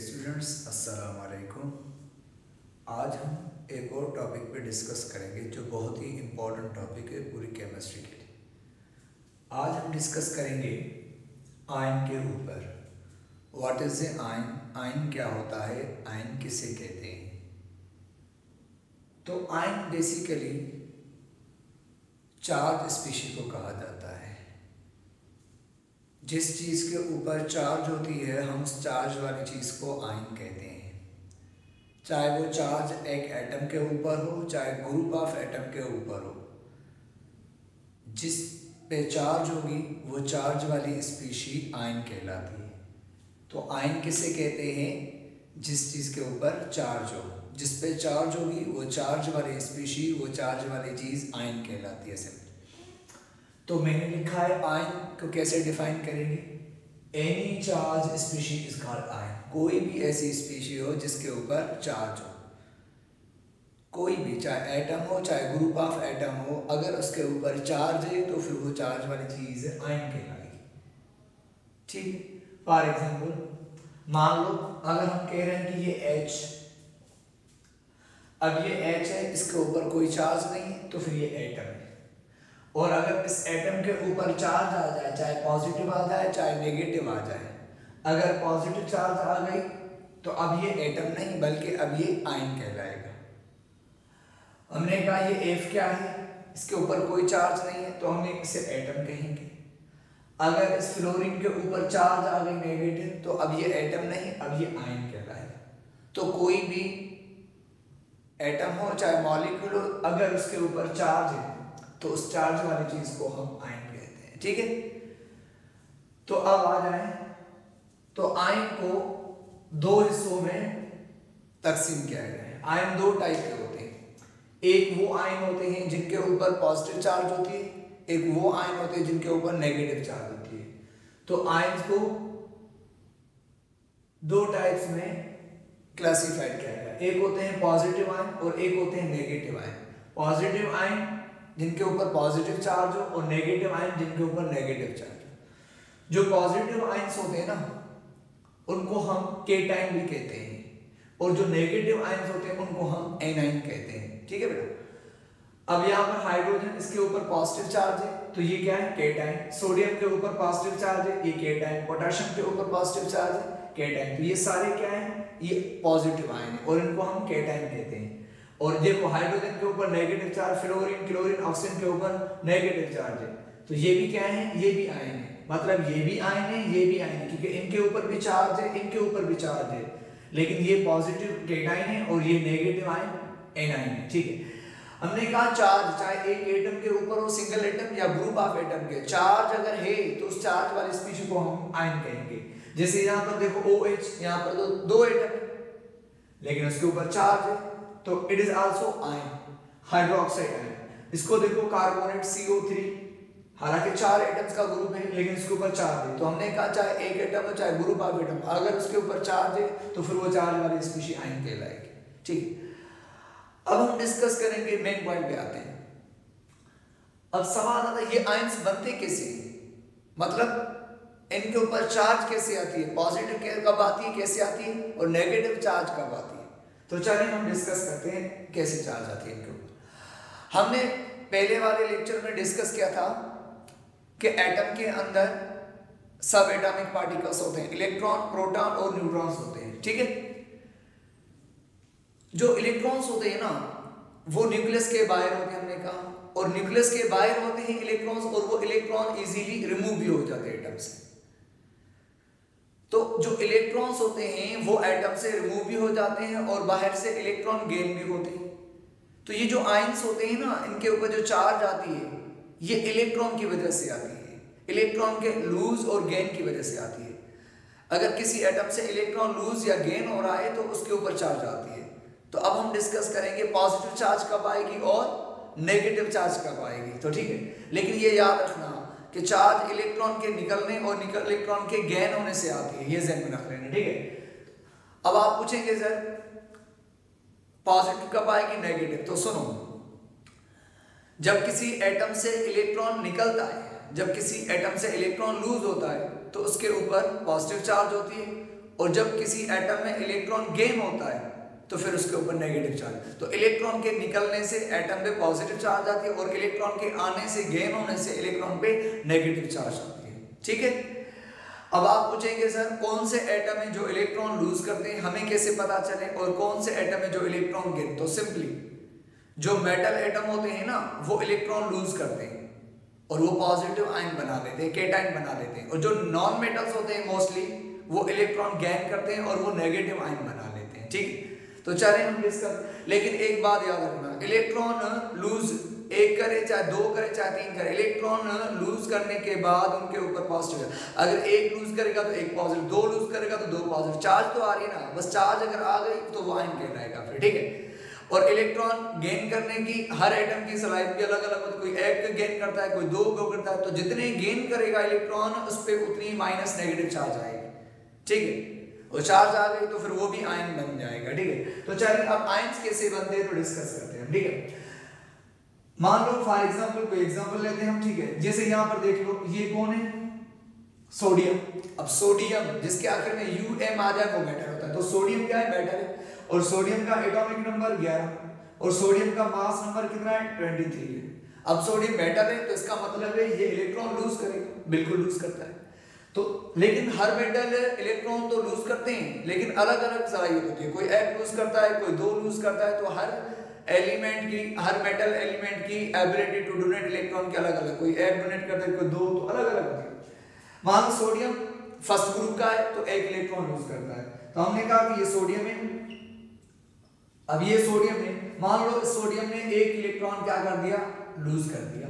Students अस्सलाम वालेकुम। आज हम एक और टॉपिक पे डिस्कस करेंगे जो बहुत ही इम्पोर्टेंट टॉपिक है पूरी केमिस्ट्री के लिए। आज हम डिस्कस करेंगे आयन के ऊपर। What is a ion, ion क्या होता है, आयन किसे कहते हैं। तो आयन बेसिकली चार्ज स्पीशीज को कहा जाता है। जिस चीज़ के ऊपर चार्ज होती है हम उस चार्ज वाली चीज़ को आयन कहते हैं। चाहे वो चार्ज एक एटम के ऊपर हो, चाहे ग्रुप ऑफ एटम के ऊपर हो, जिस पे चार्ज होगी वो चार्ज वाली स्पीशी आयन कहलाती है। तो आयन किसे कहते हैं? जिस चीज़ के ऊपर चार्ज हो, जिस पे चार्ज होगी वो चार्ज वाली स्पीशी, वो चार्ज वाली चीज़ आयन कहलाती है। सिंपल। तो मैंने लिखा है आयन को कैसे डिफाइन करेंगे। Any charge species is called ion. कोई भी ऐसी स्पीशी हो जिसके ऊपर चार्ज हो, कोई भी, चाहे एटम हो चाहे ग्रुप ऑफ एटम हो, अगर उसके ऊपर चार्ज है तो फिर वो चार्ज वाली चीज आयन कहलाएगी। ठीक है। फॉर एग्जाम्पल मान लो अगर हम कह रहे हैं कि ये H, अब ये H है, इसके ऊपर कोई चार्ज नहीं है तो फिर ये एटम है। और अगर इस एटम के ऊपर चार्ज आ जाए, चाहे पॉजिटिव आ जाए चाहे नेगेटिव आ जाए, अगर पॉजिटिव चार्ज आ गई तो अब ये एटम नहीं बल्कि अब ये आयन कहलाएगा। हमने कहा ये F क्या है, इसके ऊपर कोई चार्ज नहीं है तो हम इसे एटम कहेंगे। अगर इस फ्लोरीन के ऊपर चार्ज आ गई नेगेटिव तो अब ये एटम नहीं, अब ये आयन कहलाएगा। तो कोई भी एटम हो चाहे मॉलिक्यूल हो, अगर उसके ऊपर चार्ज है तो उस चार्ज वाली चीज को हम आयन कहते हैं। ठीक है। तो अब आ जाए तो आयन को दो हिस्सों में तकसीम किया गया है। आयन दो टाइप के होते हैं। एक वो आयन होते हैं जिनके ऊपर पॉजिटिव चार्ज होती है, एक वो आयन होते हैं जिनके ऊपर नेगेटिव चार्ज होती है। तो आयन को दो टाइप्स में क्लासिफाइड किया गया है। एक होते हैं पॉजिटिव आयन और एक होते हैं नेगेटिव आयन। पॉजिटिव आयन जिनके ऊपर पॉजिटिव चार्ज हो और नेगेटिव आयन जिनके ऊपर नेगेटिव चार्ज हो। जो पॉजिटिव आयंस होते हैं ना उनको हम केटाइन भी कहते हैं, और जो नेगेटिव आयंस होते हैं उनको हम एनाइन कहते हैं। ठीक है बेटा। अब यहाँ पर हाइड्रोजन, इसके ऊपर पॉजिटिव चार्ज है तो ये क्या है, केटाइन। सोडियम के ऊपर पॉजिटिव चार्ज है, ये केटाइन। पोटेशियम के ऊपर पॉजिटिव चार्ज है, केटाइन। तो ये सारे क्या है, ये पॉजिटिव आयन है और इनको हम केटाइन कहते हैं। और देखो हाइड्रोजन के ऊपर negative charge, fluorine, chlorine, oxygen के ऊपर नेगेटिव चार्ज है, तो ये भी क्या है, ये भी आयन है। मतलब ये भी आयन है, ये भी आयन है, क्योंकि इनके ऊपर भी चार्ज है, इनके ऊपर भी चार्ज है, लेकिन ये पॉजिटिव केटाइन है और ये नेगेटिव आयन एनाइन है। ठीक है। हमने कहा चार्ज, चाहे एक एटम के ऊपर हो, सिंगल एटम या ग्रुप ऑफ एटम के, चार्ज अगर है तो उस चार्ज वाली स्पीशी को हम आयन कहेंगे। जैसे यहाँ पर देखो OH, यहाँ पर तो दो एटम है लेकिन उसके ऊपर चार्ज है तो it is also ion, hydroxide ion. इसको देखो कार्बोनेट CO3, हालांकि चार एटम्स का ग्रुप है लेकिन इसके ऊपर चार्ज है, तो हमने कहा चाहे एक एटम हो चाहे ग्रुप ऑफ एटम, अगर उसके ऊपर चार्ज है तो फिर वो चार्ज वाली स्पीशी आयन कहलाएगी। ठीक है। अब हम डिस्कस करेंगे, मेन पॉइंट पे आते हैं। अब सवाल आता है ये आयंस बनते कैसे, मतलब इनके ऊपर चार्ज कैसे आती है, पॉजिटिव कब आती है, कैसे आती है, और नेगेटिव चार्ज कब आती है। तो चलिए हम डिस्कस करते हैं कैसे चार्ज आती है इनके ऊपर। हमने पहले वाले लेक्चर में डिस्कस किया था कि एटम के अंदर सब एटॉमिक पार्टिकल्स होते हैं, इलेक्ट्रॉन, प्रोटॉन और न्यूट्रॉन्स होते हैं। ठीक है। जो इलेक्ट्रॉन्स होते हैं ना वो न्यूक्लियस के बाहर होते हैं, हमने कहा, और न्यूक्लियस के बाहर होते हैं इलेक्ट्रॉन्स, और वो इलेक्ट्रॉन इजीली रिमूव भी हो जाते हैं एटम से। तो जो इलेक्ट्रॉन्स होते हैं वो एटम से रिमूव भी हो जाते हैं और बाहर से इलेक्ट्रॉन गेन भी होते हैं। तो ये जो आयंस होते हैं ना, इनके ऊपर जो चार्ज आती है ये इलेक्ट्रॉन की वजह से आती है, इलेक्ट्रॉन के लूज और गेन की वजह से आती है। अगर किसी एटम से इलेक्ट्रॉन लूज या गेन हो रहा है तो उसके ऊपर चार्ज आती है। तो अब हम डिस्कस करेंगे पॉजिटिव चार्ज कब आएगी और नेगेटिव चार्ज कब आएगी। तो ठीक है, लेकिन ये याद रखना कि चार्ज इलेक्ट्रॉन के निकलने और इलेक्ट्रॉन के गेन होने से आती है, ये ज़हन में रख लेना। ठीक है। अब आप पूछेंगे सर पॉजिटिव कब आएगी, नेगेटिव। तो सुनो, जब किसी एटम से इलेक्ट्रॉन निकलता है, जब किसी एटम से इलेक्ट्रॉन लूज होता है तो उसके ऊपर पॉजिटिव चार्ज होती है और जब किसी एटम में इलेक्ट्रॉन गेन होता है तो फिर उसके ऊपर नेगेटिव चार्ज। तो इलेक्ट्रॉन के निकलने से एटम पे पॉजिटिव चार्ज आती है और इलेक्ट्रॉन के आने से, गेन होने से इलेक्ट्रॉन पे नेगेटिव चार्ज आती है। ठीक है, अब आप पूछेंगे सर कौन से एटम है जो इलेक्ट्रॉन लूज करते हैं, हमें कैसे पता चले, और कौन से एटम है जो इलेक्ट्रॉन गेन? तो सिंपली जो मेटल एटम होते हैं ना वो इलेक्ट्रॉन लूज करते हैं और वो पॉजिटिव आयन बना देते हैं, केटाइन बना देते हैं, और जो नॉन मेटल्स होते हैं मोस्टली वो इलेक्ट्रॉन गेन करते हैं और वो नेगेटिव आयन बना लेते हैं। ठीक है, तो चलें हम डिस्कस। लेकिन एक बात याद रखना, इलेक्ट्रॉन लूज एक करे चाहे दो करे चाहे तीन करे, इलेक्ट्रॉन लूज करने के बाद उनके ऊपर पॉजिटिव है। अगर एक लूज करेगा तो एक पॉजिटिव, दो लूज करेगा तो दो पॉजिटिव, चार्ज तो आ रही है ना, बस चार्ज अगर आ गई तो वो आयन कहलाएगा फिर। ठीक है, और इलेक्ट्रॉन गेन करने की हर एटम की सलाइड भी अलग अलग होती है, कोई एक गेन करता है कोई दो को करता है, तो जितने गेन करेगा इलेक्ट्रॉन उस पर उतनी माइनस नेगेटिव चार्ज आएगी। ठीक है, और चार्ज आ गई तो फिर वो भी आयन बन जाएगा। ठीक है, तो चलिए अब आयन्स कैसे बनते हैं तो डिस्कस करते हैं। ठीक है, मान लो फॉर एग्जांपल कोई एग्जांपल लेते हैं हम। ठीक है, जैसे यहां पर देख लो ये कौन है? सोडियम। अब सोडियम जिसके आखिर में UM आ जाए वो मेटल होता है, तो सोडियम क्या है? मेटल है। और सोडियम का एटॉमिक नंबर 11 और सोडियम का मास नंबर कितना है? 23 है। अब सोडियम मेटल है तो इसका मतलब है ये इलेक्ट्रॉन लूज करेगा, बिल्कुल लूज करता है। तो लेकिन हर मेटल इलेक्ट्रॉन तो लूज करते हैं लेकिन अलग अलग सलाहियत होती है, कोई एक लूज करता है कोई दो लूज करता है, तो हर एलिमेंट की, हर मेटल एलिमेंट की एबिलिटी टू डोनेट इलेक्ट्रॉन की अलग अलग, कोई एक डोनेट करता है कोई दो, तो अलग अलग होती है। मान लो सोडियम फर्स्ट ग्रुप का है तो एक इलेक्ट्रॉन लूज करता है, तो हमने कहा कि ये सोडियम है। अब ये सोडियम है, मान लो इस सोडियम ने एक इलेक्ट्रॉन क्या कर दिया? लूज कर दिया,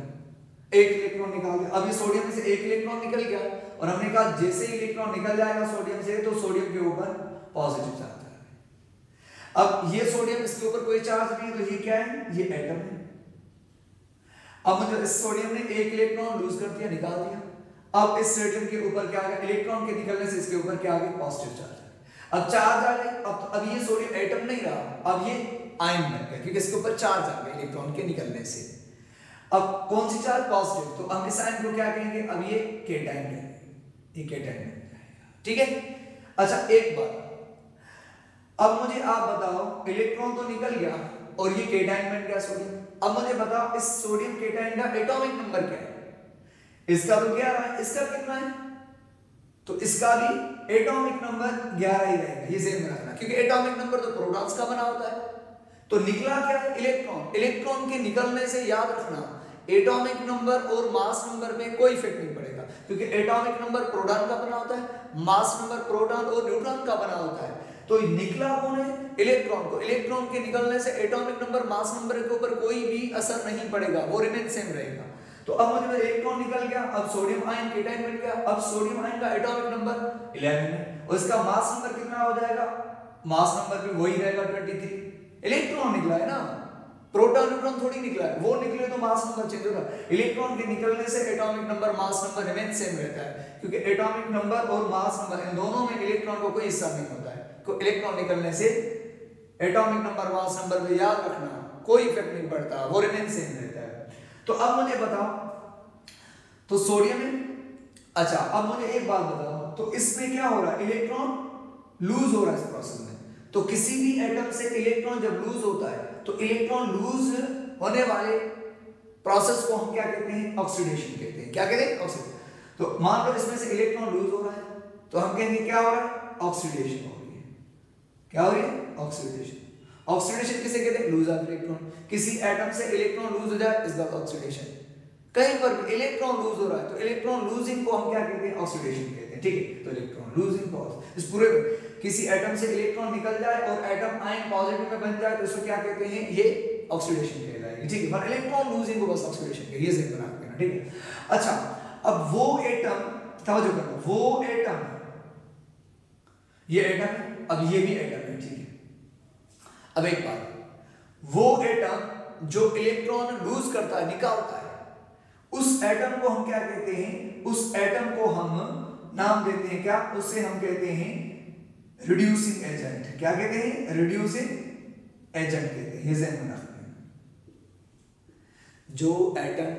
एक इलेक्ट्रॉन निकाल दिया। अब ये सोडियम में से एक इलेक्ट्रॉन निकल गया और हमने कहा जैसे ही इलेक्ट्रॉन निकल जाएगा सोडियम से तो सोडियम के ऊपर पॉजिटिव चार्ज आएगा। अब ये सोडियम, इसके ऊपर कोई चार्ज नहीं है तो ये क्या है? ये एटम है। अब मुझे इस सोडियम ने एक इलेक्ट्रॉन लूज कर दिया, निकाल दिया। अब इस सोडियम के ऊपर क्या आ गया? इलेक्ट्रॉन के निकलने से इसके ऊपर क्या आ गया? Positive charge. अब चार्ज आ गई, अब ये सोडियम एटम नहीं रहा, अब ये आयन बन गया क्योंकि इसके ऊपर चार्ज आ गया इलेक्ट्रॉन के निकलने से। अब कौन सी चार्ज? पॉजिटिव, तो हम इस आयन को क्या कहेंगे? अब ये केटाइन कहेंगे, ये केटाइन बन जाएगा। ठीक है, अच्छा एक बात, अब मुझे आप बताओ इलेक्ट्रॉन तो निकल गया और ये केटाइन बन गया सोडियम। अब मुझे बताओ इस सोडियम केटाइन का एटॉमिक नंबर क्या है? इसका तो 11 है, इसका कितना है? तो इसका भी एटॉमिक नंबर 11 ही रहेगा, ये ध्यान में रखना, क्योंकि एटॉमिक नंबर तो प्रोटॉन्स का बना होता है। तो निकला क्या है? इलेक्ट्रॉन। इलेक्ट्रॉन के निकलने से याद रखना एटॉमिक नंबर और मास नंबर में कोई इफेक्ट नहीं पड़ेगा, क्योंकि एटॉमिक नंबर प्रोटॉन का बना होता है, मास नंबर प्रोटॉन और न्यूट्रॉन का बना होता है। तो निकला कौन है? इलेक्ट्रॉन को। इलेक्ट्रॉन के निकलने से एटॉमिक नंबर, मास नंबर के ऊपर कोई भी असर नहीं पड़ेगा, वो रिमेन सेम रहेगा। तो अब मुझे इलेक्ट्रॉन निकल गया, अब सोडियम आयन केटाइन बन गया। अब सोडियम आयन का एटॉमिक नंबर 11 है और इसका मास नंबर कितना हो जाएगा? मास नंबर भी वही रहेगा 23। इलेक्ट्रॉन निकला है ना, प्रोटॉन न्यूट्रॉन थोड़ी निकला है, वो निकले तो मास नंबर चेंज होगा। इलेक्ट्रॉन के निकलने से atomic number, mass number remain same रहता है, क्योंकि एटॉमिक नंबर और मास नंबर इन दोनों में इलेक्ट्रॉन को कोई हिस्सा नहीं होता है। तो इलेक्ट्रॉन निकलने से एटॉमिक नंबर, मास नंबर में याद रखना कोई इफेक्ट नहीं पड़ता, वो रिमेन सेम रहता है। तो अब मुझे बताओ, तो सोडियम है। अच्छा अब मुझे एक बात बताओ, तो इसमें क्या हो रहा है? इलेक्ट्रॉन लूज हो रहा है इस प्रोसेस में। तो किसी भी एटम से इलेक्ट्रॉन जब लूज होता है तो इलेक्ट्रॉन लूज होने वाले प्रोसेस को हम क्या कहते हैं? ऑक्सीडेशन कहते हैं। क्या कहते हैं? ऑक्सीडेशन। तो मान लो इसमें से इलेक्ट्रॉन लूज हो रहा है तो हम कहेंगे क्या हो रहा है? ऑक्सीडेशन हो रही है। क्या हो रही है? ऑक्सीडेशन। ऑक्सीडेशन किसे कहते हैं? Lose of electron. किसी एटम से इलेक्ट्रॉन लूज हो जाए इज द ऑक्सीडेशन। कहीं पर भी इलेक्ट्रॉन लूज हो रहा है तो इलेक्ट्रॉन लूजिंग को हम क्या कहते हैं? ऑक्सीडेशन कहते हैं। ठीक है, तो इलेक्ट्रॉन लूजिंग प्रोसेस। इस पूरे किसी एटम से इलेक्ट्रॉन निकल जाए और एटम आयन पॉजिटिव में बन जाए तो इसको क्या कहते हैं? ये ऑक्सीडेशन कहलाएगी। ठीक है, पर इलेक्ट्रॉन लूजिंग को बस ऑक्सीडेशन कहते हैं, ये ध्यान में रखना। ठीक है, अच्छा अब वो एटम, तवज्जो करना, वो एटम, ये एटम है, अब ये भी एटम है। ठीक है, अब एक बात, वो एटम जो इलेक्ट्रॉन लूज करता है, निकालता है, उस एटम को हम क्या कहते हैं? उस एटम को हम नाम देते हैं क्या? उससे हम कहते हैं रिड्यूसिंग एजेंट। क्या कहते हैं? रिड्यूसिंग एजेंट कहते हैं। ये ध्यान में रखना। जो एटम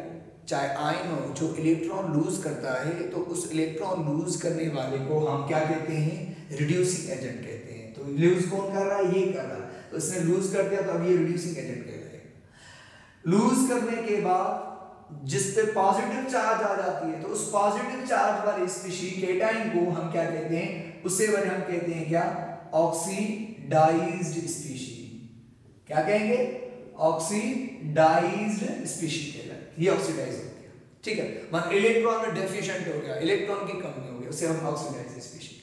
चाहे आयन हो, जो इलेक्ट्रॉन लूज करता है तो उस इलेक्ट्रॉन लूज करने वाले को हम क्या कहते हैं, रिड्यूसिंग एजेंट कहते हैं। तो लूज कौन कर रहा है, ये कर रहा है, तो इसने लूज कर दिया तो अब ये रिड्यूसिंग एजेंट कहलाएगा। लूज करने के बाद जिस पे पॉजिटिव चार्ज आ जाती है तो उस पॉजिटिव चार्ज वाले स्पीशीज केटाइन को हम क्या कहते हैं, उससे वाले हम कहते हैं क्या, ऑक्सीडाइज्ड स्पीशीज। क्या कहेंगे, ऑक्सीडाइज्ड स्पीशीज कहलाती है, ये ऑक्सीडाइज होती है। ठीक है, मान इलेक्ट्रॉन में डेफिशिएंट हो गया, इलेक्ट्रॉन की कमी हो गई, उसे हम ऑक्सीडाइज्ड स्पीशीज।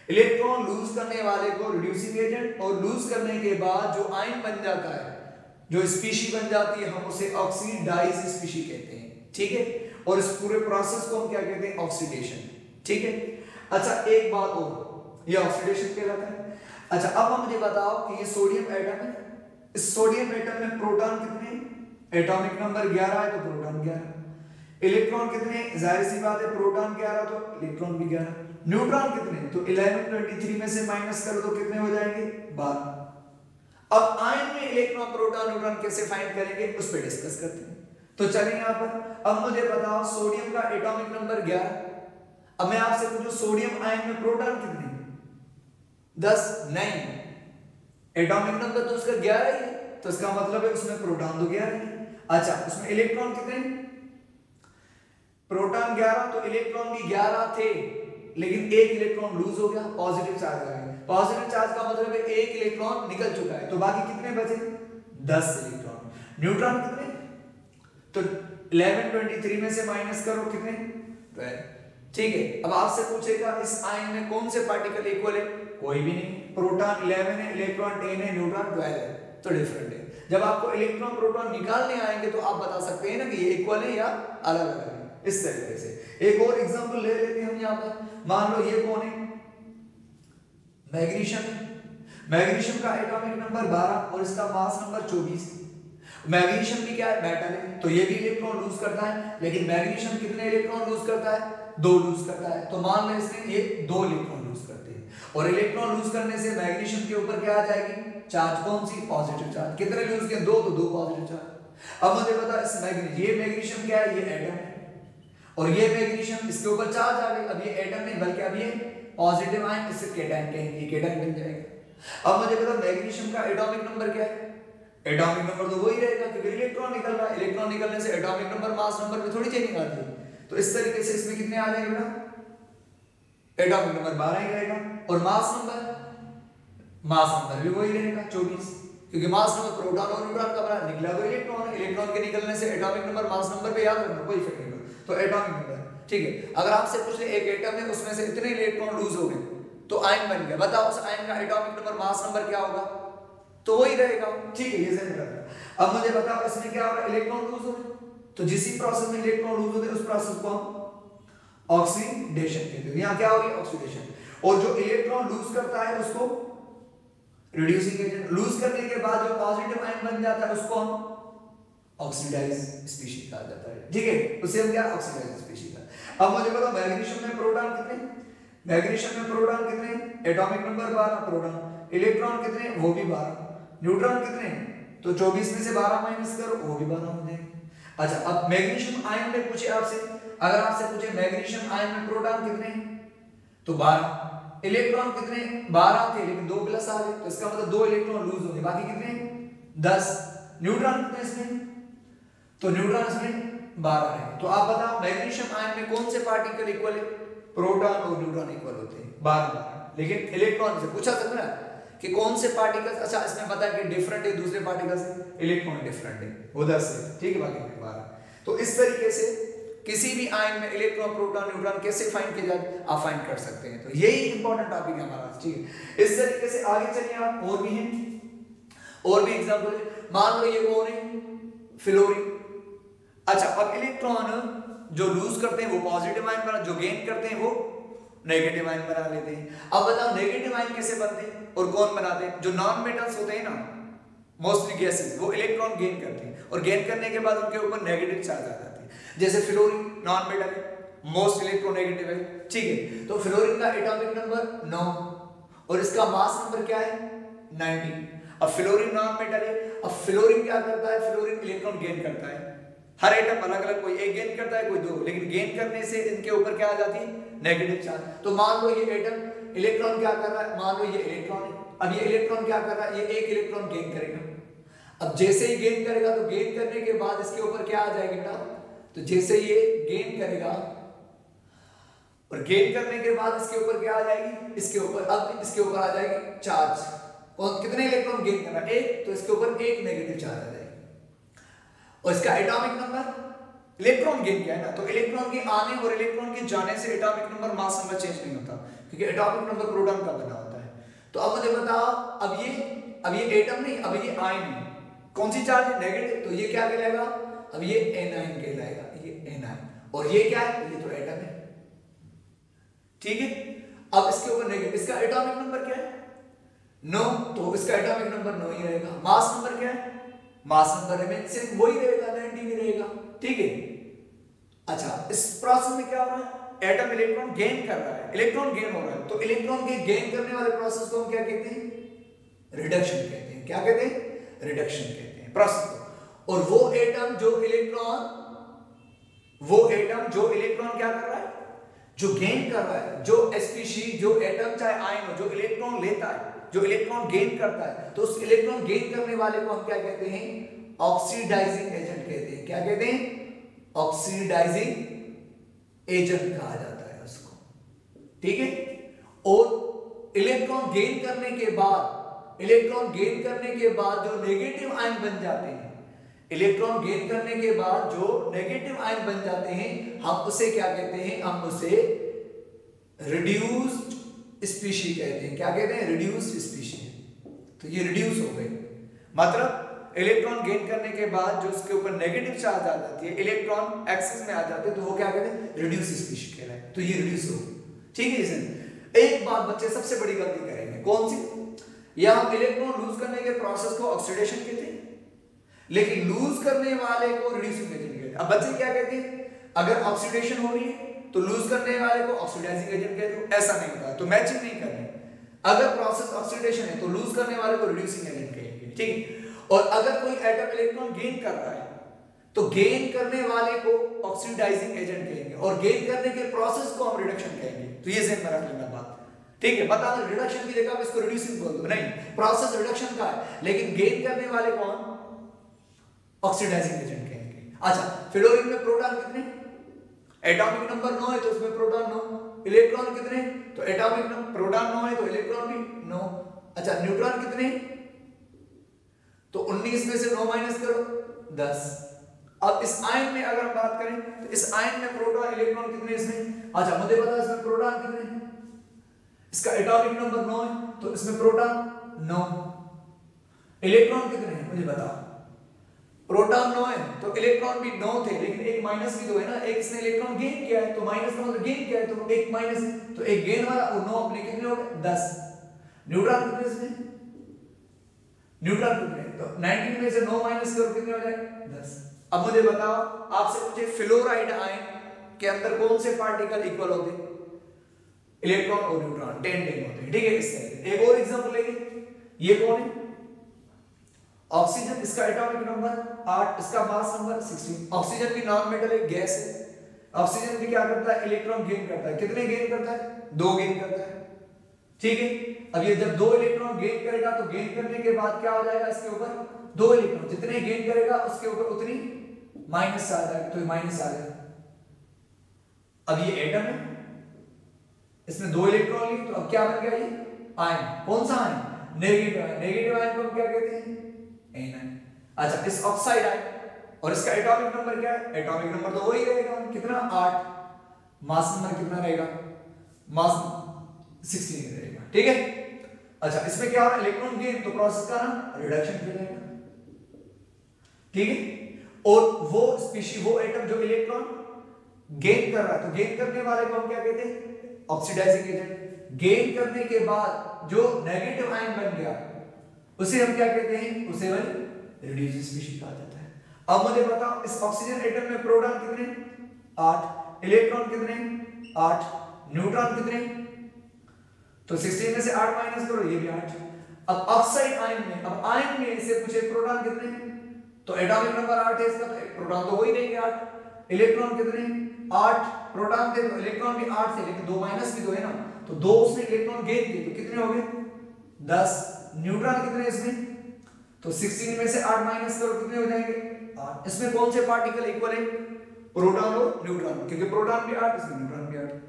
इलेक्ट्रॉन लूज करने वाले को रिड्यूसिंग एजेंट, और लूज करने के बाद जो आयन बन जाता है, जो स्पीशी बन जाती है, हम उसे ऑक्सीडाइज्ड स्पीशी कहते हैं। ठीक है, और इस पूरे प्रोसेस को हम क्या कहते हैं, ऑक्सीडेशन। ठीक है, अच्छा एक बात और, ये ऑक्सीडेशन कहलाता है। अच्छा अब हम मुझे बताओ कि ये सोडियम एटम है, इस सोडियम एटम में प्रोटॉन कितने, एटॉमिक नंबर 11 है तो प्रोटॉन 11, इलेक्ट्रॉन कितने, जाहिर सी बात है प्रोटॉन 11 तो इलेक्ट्रॉन भी 11, न्यूट्रॉन कितने, तो 11 23 में से माइनस करो तो कितने हो जाएंगे, 12। अब आयन में इलेक्ट्रॉन प्रोटॉन न्यूट्रॉन कैसे फाइंड करेंगे, उस पर डिस्कस करते हैं। तो चलिए यहां पर अब मुझे बताओ सोडियम का एटॉमिक नंबर 11, अब मैं आपसे पूछूं सोडियम आयन में प्रोटॉन कितने, 10, नहीं, एटॉमिक नंबर तो उसका 11 ही है, तो इसका मतलब है उसमें प्रोटॉन तो 11 ही है। अच्छा उसमें इलेक्ट्रॉन कितने, प्रोटॉन 11 तो इलेक्ट्रॉन भी 11 थे, लेकिन एक इलेक्ट्रॉन लूज हो गया, पॉजिटिव चार्ज आ गया। पॉजिटिव चार्ज का मतलब है एक इलेक्ट्रॉन निकल चुका है, तो बाकी कितने बचे, 10 इलेक्ट्रॉन। न्यूट्रॉन कितने, तो 11 23 में से माइनस करो कितने, 12। ठीक है, अब आपसे पूछेगा इस आयन में कौन से पार्टिकल इक्वल है, कोई भी नहीं, प्रोटॉन 11 है, इलेक्ट्रॉन 10 है, न्यूट्रॉन 12 है, तो डिफरेंट है। जब आपको इलेक्ट्रॉन प्रोटॉन निकालने आएंगे तो आप बता सकते हैं ना कि ये इक्वल है या अलग अलग है, इस तरीके से। एक और एग्जांपल ले लेते हैं हम यहाँ पर, मान लो ये कौन है, मैग्नीशियम। मैग्नीशियम का एटॉमिक नंबर 12 और इसका मास नंबर 24। मैग्नीशियम भी क्या है, मेटल है, तो ये भी इलेक्ट्रॉन लूज करता है, लेकिन मैग्नीशियम कितने इलेक्ट्रॉन लूज करता है, 2 लूज करता है। तो मान लें इसने ये 2 इलेक्ट्रॉन लूज करते हैं, और इलेक्ट्रॉन लूज करने से मैग्नीशियम के ऊपर क्या आ जाएगी, चार्ज, कौन सी, पॉजिटिव चार्ज। कितने लूज किए, 2, तो 2 पॉजिटिव चार्ज। अब मुझे बता इस ये मैग्नीशियम क्या है, ये एटम है, और ये मैग्नीशियम इसके ऊपर चार्ज आ गई, अब ये एटम नहीं बल्कि अब ये पॉजिटिव आयन, इससे केटायन कहेंगे, ये केटायन बन जाएगा। अब मुझे पता मैग्नीशियम का एटॉमिक नंबर क्या है, एटॉमिक नंबर तो वही रहेगा क्योंकि इलेक्ट्रॉन निकल रहा है, इलेक्ट्रॉन निकलने से एटॉमिक नंबर मास नंबर में थोड़ी चेंजिंग आती है। तो इस तरीके से इसमें कितने आ जाएंगे बेटा, एटॉमिक नंबर 12 ही रहेगा, और मास नंबर भी वही रहेगा 24, क्योंकि मास नंबर प्रोटॉन और न्यूट्रॉन का बना, निकला तो इलेक्ट्रॉन, इलेक्ट्रॉन के निकलने से एटॉमिक नंबर मास नंबर पे याद रखना, कोई इफेक्ट नहीं होगा, तो एटॉमिक नंबर। ठीक है, अगर आपसे पूछ ले एक एटम है उसमें से इतने इलेक्ट्रॉन लूज हो गए तो आयन बन गया, बताओ उस आयन का एटॉमिक नंबर मास नंबर क्या होगा, तो वही रहेगा। ठीक है, ये सही रहेगा। अब मुझे बताओ इसमें क्या हो रहा है, इलेक्ट्रॉन लूज हो गए, तो जिस प्रोसेस में इलेक्ट्रॉन लूज होते हैं उस प्रोसेस को हम ऑक्सीडेशन कहते हैं। यहाँ क्या हो रही है, ऑक्सीडेशन। और जो इलेक्ट्रॉन लूज करता है उसको रिड्यूसिंग एजेंट, लूज करने के बाद जो पॉजिटिव आयन बन जाता है उसको हम ऑक्सीडाइज स्पीशीज कहा जाता है। ठीक है, उसे हम क्या, ऑक्सीडाइज स्पीशीज। अब मुझे बताओ मैग्नीशियम में प्रोटॉन कितने, मैग्नीशियम में प्रोटॉन कितने, एटॉमिक नंबर 12 प्रोटॉन, इलेक्ट्रॉन कितने, वो भी 12, न्यूट्रॉन कितने, तो 24 में से 12 माइनस करो, वो भी 12 हो जाएंगे। अच्छा अब मैग्नीशियम आयन में पूछे आपसे, अगर आपसे पूछे मैग्नीशियम आयन में प्रोटॉन कितने, तो 12, इलेक्ट्रॉन कितने, 12 थे लेकिन 2 प्लस आ गए, तो इसका मतलब 2 इलेक्ट्रॉन लूज होंगे, बाकी कितने, 10। न्यूट्रॉन कितने इसमें, तो न्यूट्रॉन इसमें 12 है। तो आप बताओ मैग्नीशियम आयन में कौन से पार्टिकल इक्वल है, प्रोटॉन और न्यूट्रॉन इक्वल होते हैं 12, लेकिन इलेक्ट्रॉन से पूछा था ना कि कौन से पार्टिकल्स, अच्छा इसमें पता है कि डिफरेंट है दूसरे पार्टिकल से, इलेक्ट्रॉन डिफरेंट है उधर से। ठीक है, बाकी 12। तो इस तरीके से किसी भी आयन में इलेक्ट्रॉन प्रोटॉन न्यूट्रॉन कैसे फाइंड किया जाए, आप फाइंड कर सकते हैं। तो यही इंपॉर्टेंट टॉपिक है हमारा। ठीक है, इस तरीके से आगे चलिए आप, और भी हैं, और भी एग्जांपल है। मान लो ये कौन है, फ्लोरीन। अच्छा अब इलेक्ट्रॉन जो लूज करते हैं वो पॉजिटिव आयन बना, जो गेन करते हैं वो नेगेटिव आयन बना लेते हैं। अब बताओ नेगेटिव आयन कैसे बनते हैं और कौन बनाते हैं, जो नॉन मेटल्स होते हैं ना, मोस्टली गैसेस, वो इलेक्ट्रॉन गेन करते हैं, और गेन करने के बाद उनके ऊपर नेगेटिव चार्ज आ जाती है। जैसे फ्लोरीन नॉन मेटल है, मोस्ट इलेक्ट्रोनेगेटिव है। ठीक है, तो फ्लोरीन का एटॉमिक नंबर 9 और इसका मास नंबर क्या है, 90। अब फ्लोरीन नॉन मेटल है, अब फ्लोरीन क्या करता है, फ्लोरीन इलेक्ट्रॉन गेन करता है, हर एटम अलग अलग, कोई एक गेन करता है कोई दो, लेकिन गेन करने से इनके ऊपर क्या आ जाती है, नेगेटिव चार्ज। तो मान लो ये एटम इलेक्ट्रॉन क्या कर रहा है, मान लो ये इलेक्ट्रॉन है, अब ये इलेक्ट्रॉन क्या कर रहा है, ये एक इलेक्ट्रॉन गेन करेगा। अब जैसे ही गेन करेगा तो गेन करने के बाद इसके ऊपर क्या आ जाएगी बेटा, तो जैसे ये गेन करेगा और गेन करने के बाद इसके ऊपर क्या आ जाएगी, इसके ऊपर अब इसके ऊपर आ जाएगी चार्ज। कौन कितने इलेक्ट्रॉन गेन कर रहा है, एक, तो इसके ऊपर एक नेगेटिव चार्ज आ जाएगी। और इसका एटॉमिक नंबर, इलेक्ट्रॉन गेन क्या है ना, तो इलेक्ट्रॉन के आने और इलेक्ट्रॉन के जाने से atomic number mass number change नहीं होता, क्योंकि एटॉमिक नंबर प्रोटॉन का बना होता है। तो अब मुझे बताओ, अब ये एटम नहीं, अब ये आयन है, कौन सी चार्ज है, नेगेटिव, तो ये क्या कहलाएगा, अब ये एनायन कहलाएगा, ये एनायन। और ये क्या है, ये तो एटम है, ठीक है। अब इसके ऊपर नेगेटिव, इसका एटॉमिक नंबर क्या है, 9, तो इसका एटॉमिक नंबर 9 ही रहेगा। मास नंबर क्या है, मास नंबर में सिर्फ वही रहेगा, 90 ही रहेगा, ठीक है। अच्छा, इस प्रोसेस में क्या हो रहा है, एटम इलेक्ट्रॉन गेन कर रहा है, इलेक्ट्रॉन गेन हो रहा है, तो इलेक्ट्रॉन के गेन करने वाले प्रोसेस को हम क्या कहते हैं, रिडक्शन कहते हैं। क्या कहते हैं, रिडक्शन कहते हैं प्रोसेस को। और वो एटम जो इलेक्ट्रॉन क्या कर रहा है, जो गेन कर रहा है, जो स्पीशीज, जो एटम चाहे आयन हो, जो इलेक्ट्रॉन लेता है, जो इलेक्ट्रॉन गेन करता है, तो उस इलेक्ट्रॉन गेन करने वाले को हम क्या कहते हैं, ऑक्सीडाइजिंग एजेंट कहते हैं। क्या कहते हैं, ऑक्सीडाइजिंग एजेंट कहा जाता है उसको, ठीक है। और इलेक्ट्रॉन गेन करने के बाद जो नेगेटिव आयन बन जाते हैं, इलेक्ट्रॉन गेन करने के बाद जो नेगेटिव आयन बन जाते हैं, हम उसे क्या कहते हैं, हम उसे रिड्यूस्ड स्पीशी कहते हैं। क्या कहते हैं, रिड्यूस्ड स्पीशी। तो ये रिड्यूस हो गई, मतलब इलेक्ट्रॉन गेन करने के बाद जो उसके ऊपर नेगेटिव चार्ज आ जाती है, इलेक्ट्रॉन एक्सिस में आ जाते हैं, तो वो क्या कहते हैं, रिड्यूस स्पीशी कहलाए। तो ये रिड्यूस हो गई, ठीक है। इसे एक बात बच्चे सबसे बड़ी गलती करेंगे, कौन सी, या हम इलेक्ट्रॉन लूज करने के प्रोसेस को ऑक्सीडेशन कहते हैं, लेकिन लूज करने वाले को रिड्यूसिंग एजेंट कहते हैं। अब बच्चे क्या कहते हैं, अगर ऑक्सीडेशन हो रही है तो लूज करने वाले को ऑक्सीडाइजिंग एजेंट कहते हो, ऐसा नहीं होता, तो मैचिंग नहीं करनी। अगर प्रोसेस ऑक्सीडेशन है तो लूज करने वाले को रिड्यूसिंग एजेंट कहेंगे, ठीक। और अगर कोई एटम इलेक्ट्रॉन गेन कर रहा है तो गेन करने वाले को ऑक्सीडाइजिंग एजेंट कहेंगे, और गेन करने के प्रोसेस को हम रिडक्शन कहेंगे। तो ये ज़हन में रख लेना बात, ठीक है। बता दो, रिडक्शन की जगह पे इसको रिड्यूसिंग बोल दो, नहीं, प्रोसेस रिडक्शन का है, लेकिन गेन करने वाले कौन, ऑक्सीडाइजिंग एजेंट कहेंगे। अच्छा, फ्लोरीन में प्रोटॉन कितने, एटॉमिक नंबर 9 है तो उसमें प्रोटॉन 9, इलेक्ट्रॉन कितने, तो एटॉमिक नंबर प्रोटॉन 9 है तो इलेक्ट्रॉन भी 9। अच्छा, न्यूट्रॉन कितने, तो 19 में से 9 माइनस करो 10। अब इस आयन में अगर हम बात करें तो इस आयन में प्रोटॉन इलेक्ट्रॉन कितने इसमें, अच्छा मुझे पता है इसमें प्रोटॉन कितने, इसका एटॉमिक नंबर 9 है तो इसमें प्रोटॉन 9, इलेक्ट्रॉन कितने हैं मुझे बताओ, प्रोटॉन 9 है तो इलेक्ट्रॉन भी 9 थे, लेकिन एक माइनस भी तो है ना, एक इसने इलेक्ट्रॉन गेन किया है तो माइनस का मतलब गेन किया है, तो एक माइनस है तो एक गेन वाला, और 9 अपने कितने हो गए 10। न्यूट्रॉन कितने इसमें, न्यूट्रॉन कितने, तो 19 में से 9 माइनस करो कितने हो जाए 10। अब मुझे बताओ, आपसे पूछे फ्लोराइड आयन के अंदर कौन से पार्टिकल इक्वल होते हैं, इलेक्ट्रॉन और न्यूट्रॉन 10 10 होते हैं, ठीक है। इससे एक और एग्जांपल लेंगे, ये कौन है, ऑक्सीजन, इसका एटॉमिक नंबर 8, इसका मास नंबर 16। ऑक्सीजन भी नॉन मेटल एक गैस है, ऑक्सीजन भी क्या करता है, इलेक्ट्रॉन गेन करता है, कितने गेन करता है, 2 गेन करता है, ठीक है। अब ये जब 2 इलेक्ट्रॉन गेन करेगा तो गेन करने के बाद क्या हो जाएगा, इसके ऊपर 2 इलेक्ट्रॉन जितने गेन करेगा उसके ऊपर उतनी माइनस आ जाएगा, तो ये माइनस आ जाएगा। अब ये एटम है, इसमें 2 इलेक्ट्रॉन लिए तो अब क्या बन गया, ये आयन, कौन सा ion, negative ion. Negative ion को हम क्या कहते हैं, एनायन। अच्छा, इस ऑक्साइड आयन, और इसका एटॉमिक नंबर क्या है, एटॉमिक नंबर तो वही रहेगा कितना 8, मास नंबर कितना रहेगा, मास 16 रहेगा, ठीक है। अच्छा, इसमें क्या हो रहा है, इलेक्ट्रॉन गेन, तो प्रोसेस का नाम रिडक्शन कहलाएगा, ठीक है। और वो स्पीशी, वो एटम जो इलेक्ट्रॉन गेन कर रहा है, तो गेन करने वाले को हम क्या कहते हैं, ऑक्सीडाइजिंग एजेंट। गेन करने के बाद जो नेगेटिव आयन बन गया उसे हम क्या कहते हैं, उसे रिड्यूस स्पीशी कहा जाता है। अब मुझे बताओ, इस ऑक्सीजन एटम में प्रोटॉन कितने, 8, इलेक्ट्रॉन कितने 8, न्यूट्रॉन कितने, तो 16 में से 8 माइनस करो, ये भी 8। अब ऑक्साइड आयन में, अब आयन में से पूछे प्रोटॉन कितने, तो एटॉमिक नंबर 8 है इसका, तो प्रोटॉन तो वही रहेंगे 8। इलेक्ट्रॉन कितने 8, प्रोटॉन थे तो इलेक्ट्रॉन भी 8 थे, लेकिन 2 माइनस भी तो है ना, तो 2 उसने इलेक्ट्रॉन गेन किए तो कितने हो गए 10। न्यूट्रॉन कितने इसमें, तो 16 में से 8 माइनस करो कितने हो जाएंगे 8। इसमें कौन से पार्टिकल इक्वल है, प्रोटॉन और न्यूट्रॉन, क्योंकि प्रोटॉन भी 8 इसमें न्यूट्रॉन भी 8।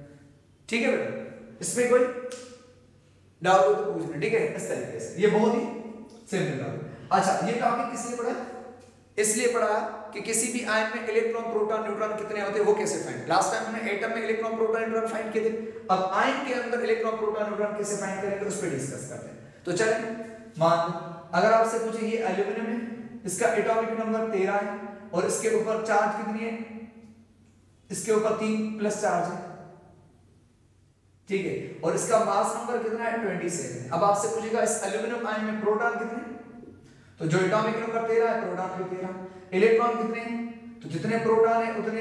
ठीक है बेटा, इसमें कोई डाउट हो तो पूछना, ठीक है। इस तरीके से ये बहुत ही सिंपल डाउट। अच्छा, ये टॉपिक किस लिए पढ़ा, इसलिए पढ़ा कि किसी भी आयन में इलेक्ट्रॉन प्रोटॉन न्यूट्रॉन कितने होते हैं वो कैसे फाइंड, लास्ट टाइम हमने एटम में इलेक्ट्रॉन प्रोटॉन न्यूट्रॉन फाइंड किए थे, अब आयन के अंदर इलेक्ट्रॉन प्रोटॉन न्यूट्रॉन कैसे फाइंड करेंगे उस पर डिस्कस करते हैं। तो चलिए, मान लो अगर आपसे पूछे ये एल्यूमिनियम है, इसका एटॉमिक नंबर 13 है और इसके ऊपर चार्ज कितनी है, इसके ऊपर 3 प्लस चार्ज है, ठीक है, और इसका मास नंबर कितना है 27। अब आपसे पूछेगा इस एल्यूमिनियम आयन में प्रोटॉन कितने, तो जो एटॉमिक नंबर 13 है प्रोटॉन भी 13, इलेक्ट्रॉन कितने हैं, तो जितने प्रोटॉन है उतने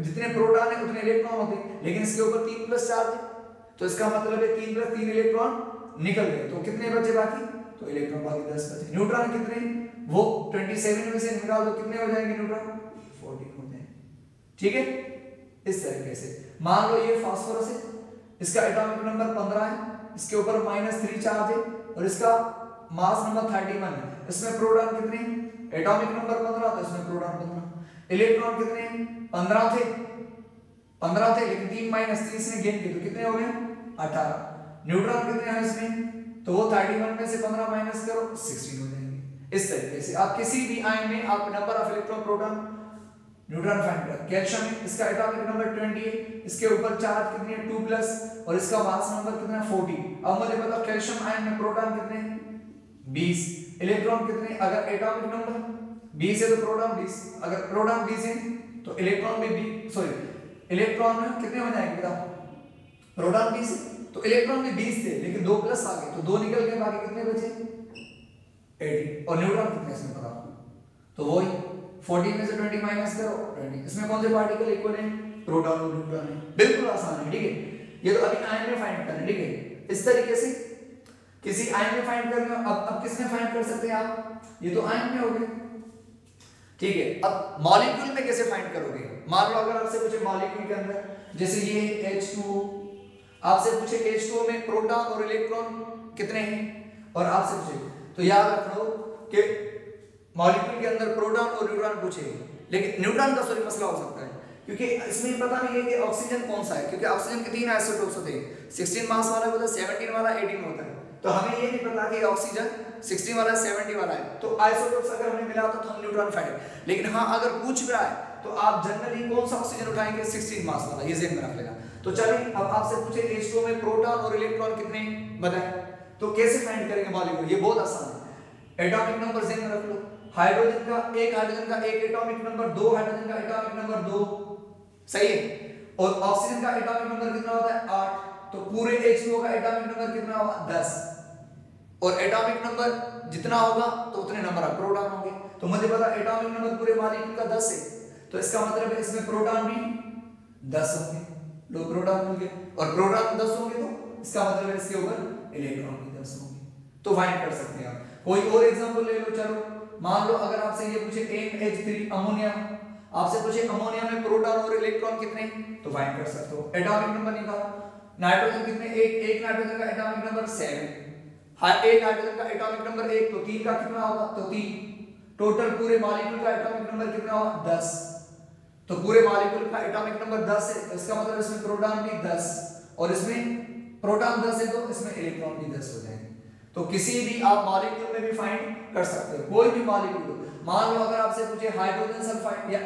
जितने प्रोटॉन है उतने इलेक्ट्रॉन होते हैं, लेकिन इसके ऊपर 3 प्लस चार्ज है, तो इसका मतलब है 3 प्लस 3 इलेक्ट्रॉन निकल गए, तो कितने बचे बाकी, तो इलेक्ट्रॉन बाकी 10 बचे। न्यूट्रॉन कितने, वो 27 में से निकाल दो कितने हो जाएंगे न्यूट्रॉन 14 होते हैं, ठीक है। इस तरीके से मान लो ये फास्फोरस है, इसका एटॉमिक नंबर 15 है, इसके ऊपर -3 चार्ज है और इसका मास नंबर 31 है, इसमें प्रोटॉन कितने, एटॉमिक नंबर 15 तो इसमें प्रोटॉन 15, इलेक्ट्रॉन कितने 15 थे लेकिन 3 - 3 ने गेन किए तो कितने हो गए 18। न्यूट्रॉन कितने हैं इसमें, तो वो 31 में से 15 माइनस करो 16 हो जाएंगे। इस तरीके से आप किसी भी आयन में आप number of electron proton neutron find करें। कैल्शियम है, इसका एटॉमिक नंबर 20 है, इसके ऊपर चार्ज कितनी है 2 प्लस और इसका मास नंबर कितना है 40। अब मुझे बताओ कैल्शियम आयन में प्रोटॉन कितने हैं 20, इलेक्ट्रॉन कितने, अगर एटॉमिक नंबर 20 है तो प्रोटॉन 20, अगर प्रोटॉन 20 है तो इलेक्ट्रॉन भी 20, इलेक्ट्रॉन कितने हो जाएंगे बताओ, प्रोटॉन 20 तो इलेक्ट्रॉन भी 20 थे लेकिन 2 प्लस आ गए तो 2 निकल गए, बाकी कितने बचे 18। और न्यूट्रॉन कितने इसमें पता, तो वही 14 में से 20 माइनस करो 20। इसमें कौन से पार्टिकल इक्वल हैं, प्रोटॉन और न्यूट्रॉन है, बिल्कुल आसान है, ठीक है। ये तो अभी आयन में फाइंड करना है, ठीक है। इस तरीके से किसी आयन में फाइंड करना, अब किस में फाइंड कर सकते हैं आप, ये तो आयन में हो गए, ठीक है। अब मॉलिक्यूल में कैसे फाइंड करोगे, मान लो अगर आपसे पूछे मॉलिक्यूल के अंदर जैसे ये H2O, आपसे पूछे H2O में प्रोटॉन और इलेक्ट्रॉन कितने हैं और आपसे पूछे, तो याद रखो कि मॉलिक्यूल के अंदर प्रोटॉन और न्यूट्रॉन पूछे, लेकिन न्यूट्रॉन का सॉरी मसला हो सकता है क्योंकि इसमें पता नहीं है कि ऑक्सीजन कौन सा है, क्योंकि ऑक्सीजन के 3 आइसोटोप्स होते हैं, 16 मास वाला होता है, 17 वाला 18 होता है, तो हमें ये नहीं पता कि ऑक्सीजन 16 वाला 70 वाला है, तो आइसोटोप्स अगर हमें मिला तो हम न्यूट्रॉन फाइंड, लेकिन हाँ अगर पूछ रहा है तो आप जनरली कौन सा ऑक्सीजन उठाएंगे 16 मास वाला, ये ज़हन में रख लेना। तो चलिए अब आपसे पूछे H2O में प्रोटॉन और इलेक्ट्रॉन कितने बताएं, तो कैसे फाइंड करेंगे मॉलिक्यूल, ये बहुत आसान है, एटॉमिक नंबर ज़हन में रख लो, हाइड्रोजन का एक एटॉमिक नंबर 2, हाइड्रोजन का एटॉमिक नंबर 2, सही है, और ऑक्सीजन का एटॉमिक नंबर कितना होता है 8, तो पूरे H2O का एटॉमिक नंबर कितना होगा 10, और एटॉमिक नंबर जितना होगा तो उतने नंबर ऑफ प्रोटॉन होंगे, तो मुझे पता एटॉमिक नंबर पूरे मॉलिक्यूल का 10 है, तो इसका मतलब है इसमें प्रोटॉन भी 10 होंगे, दो प्रोटॉन होंगे, और प्रोटॉन 10 होंगे तो इसका मतलब है इसके ऊपर इलेक्ट्रॉन भी 10 होंगे, तो फाइंड कर सकते हैं आप। कोई और एग्जांपल ले लो, चलो मान लो अगर आपसे ये पूछे NH3 अमोनिया, आपसे पूछे अमोनिया में प्रोटॉन और इलेक्ट्रॉन कितने, तो फाइंड कर सकते हो, एटॉमिक नंबर निकालो, नाइट्रोजन कितने, एक नाइट्रोजन का एटॉमिक नंबर 7, एक नाइट्रोजन का एटॉमिक नंबर 1, तो 3 का कितना होगा, तो 3, टोटल पूरे मॉलिक्यूल का एटॉमिक नंबर कितना होगा 10, तो पूरे मॉलिक्यूल का एटॉमिक नंबर 10 है, तो इसका मतलब इसमें प्रोटॉन भी 10 और इसमें प्रोटॉन 10 है तो इसमें इलेक्ट्रॉन भी 10 हो जाएंगे। तो किसी भी आप मॉलिक्यूल में भी फाइंड कर सकते हो, कोई भी मॉलिक्यूल, मान लो अगर आपसे पूछे हाइड्रोजन सल्फाइड या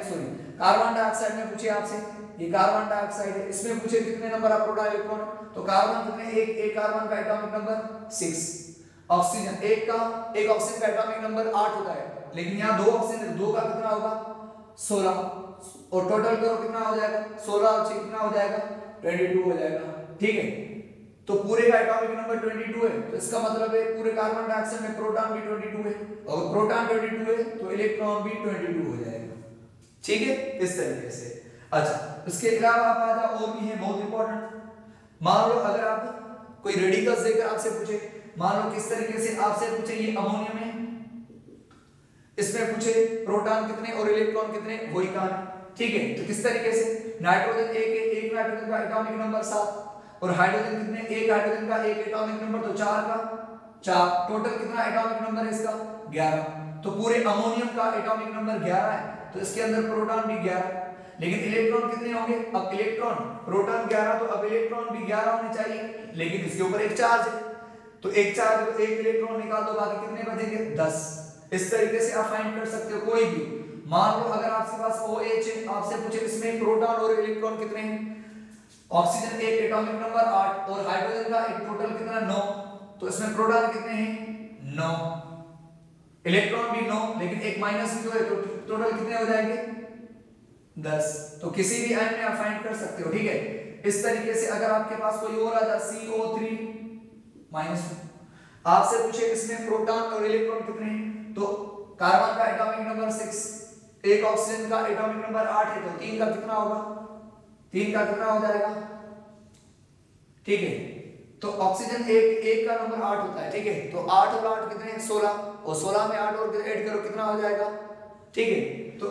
कार्बन डाइऑक्साइड में पूछे आपसे, ये कार्बन डाइऑक्साइड है, इसमें पूछे कितने नंबर ऑफ प्रोटॉन इलेक्ट्रॉन, तो कार्बन कितने, एक कार्बन का एटॉमिक नंबर 6, ऑक्सीजन एक ऑक्सीजन का एटॉमिक नंबर 8 होता है, लेकिन यहाँ 2 ऑक्सीजन, 2 का कितना होगा 16, और टोटल करो कितना हो जाएगा 16 और 6 कितना हो जाएगा 22 हो जाएगा, ठीक है। तो पूरे का एटॉमिक नंबर 22 है, तो इसका मतलब है पूरे कार्बन डाइऑक्साइड में प्रोटॉन भी 22 है, और प्रोटॉन 22 है तो इलेक्ट्रॉन भी 22 हो जाएगा, ठीक है, इस तरीके से। अच्छा, इसके अलावा आप आ जाओ, और भी है बहुत इंपॉर्टेंट, मान लो अगर आप कोई रेडिकल्स देकर आपसे पूछे, मान लो किस तरीके से आपसे पूछे ये अमोनियम है, इसमें पूछे प्रोटॉन कितने और इलेक्ट्रॉन कितने, वही कहानी। ठीक है, तो किस तरीके से नाइट्रोजन एक नाइट्रोजन का एटॉमिक नंबर 7 और हाइड्रोजन कितने, एक हाइड्रोजन का एक एटॉमिक नंबर तो 4 का 4, टोटल कितना एटॉमिक नंबर है इसका 11। तो पूरे अमोनियम का एटॉमिक नंबर 11 है, तो इसके अंदर प्रोटॉन भी 11, लेकिन इलेक्ट्रॉन कितने होंगे, अब इलेक्ट्रॉन प्रोटॉन 11 तो अब इलेक्ट्रॉन भी 11 होने चाहिए, लेकिन इसके ऊपर एक चार्ज है, तो एक चार्ज तो एक इलेक्ट्रॉन निकाल दो, बाकी कितने बचेंगे 10। इस तरीके से आप फाइंड कर सकते हो कोई भी। मान लो अगर आपके पास OH है, आपसे पूछे इसमें प्रोटॉन और इलेक्ट्रॉन कितने हैं, ऑक्सीजन एक एटॉमिक नंबर 8 और हाइड्रोजन का एक टोटल कितना 9, तो इसमें प्रोटॉन कितने हैं 9, इलेक्ट्रॉन भी 9, लेकिन एक माइनस भी तो है, तो टोटल कितने हो जाएंगे 10। तो किसी भी आयन में आप फाइंड कर सकते हो। ठीक है, इस तरीके से अगर आपके पास कोई और आ जाए CO3 -2, आपसे पूछे इसमें प्रोटॉन और इलेक्ट्रॉन कितने हैं, तो कार्बन का एटॉमिक नंबर 6, एक ऑक्सीजन का एटॉमिक नंबर 8 है, तो 3 का कितना होगा, 3 का कितना हो जाएगा। ठीक है, तो ऑक्सीजन एक का नंबर 8 होता है। ठीक है, तो 8 और 8 कितने हैं 16, और 16 में 8 और ऐड करो कितना हो जाएगा। ठीक है, तो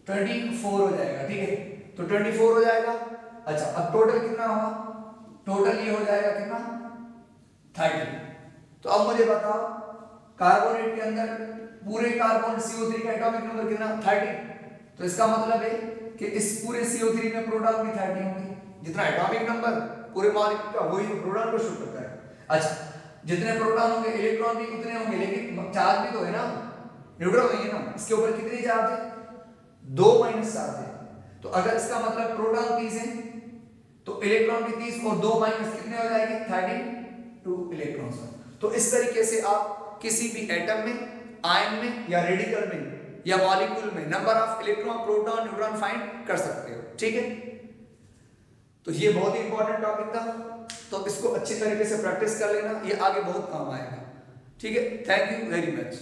24 हो जाएगा। ठीक है, तो 24 हो जाएगा। अच्छा, अब टोटल कितना होगा, टोटल ये हो जाएगा कितना 30। तो अब मुझे बताओ कार्बोनेट के अंदर पूरे कार्बन CO3 का एटॉमिक नंबर कितना 30, तो इसका मतलब है कि इस पूरे CO3 में प्रोटॉन भी 30 होंगे, जितना एटॉमिक नंबर पूरे मॉलिक्यूल का वही प्रोटॉन को शो करता है। अच्छा, जितने प्रोटॉन होंगे इलेक्ट्रॉन भी उतने होंगे, लेकिन चार्ज भी तो है ना, न्यूट्रल नहीं है ना, इसके ऊपर कितनी चार्ज है 2 माइनस चार्ज है। तो अगर इसका मतलब प्रोटॉन 30 है तो इलेक्ट्रॉन भी 30 और 2 माइनस कितने हो जाएंगे 32 इलेक्ट्रॉन्स। तो इस तरीके से आप किसी भी एटम में, आयन में या रेडिकल में या मॉलिक्यूल में number of electron, proton, neutron find कर सकते हो। ठीक है, तो ये बहुत ही इंपॉर्टेंट टॉपिक था, तो इसको अच्छी तरीके से प्रैक्टिस कर लेना, ये आगे बहुत काम आएगा। ठीक है, थैंक यू वेरी मच।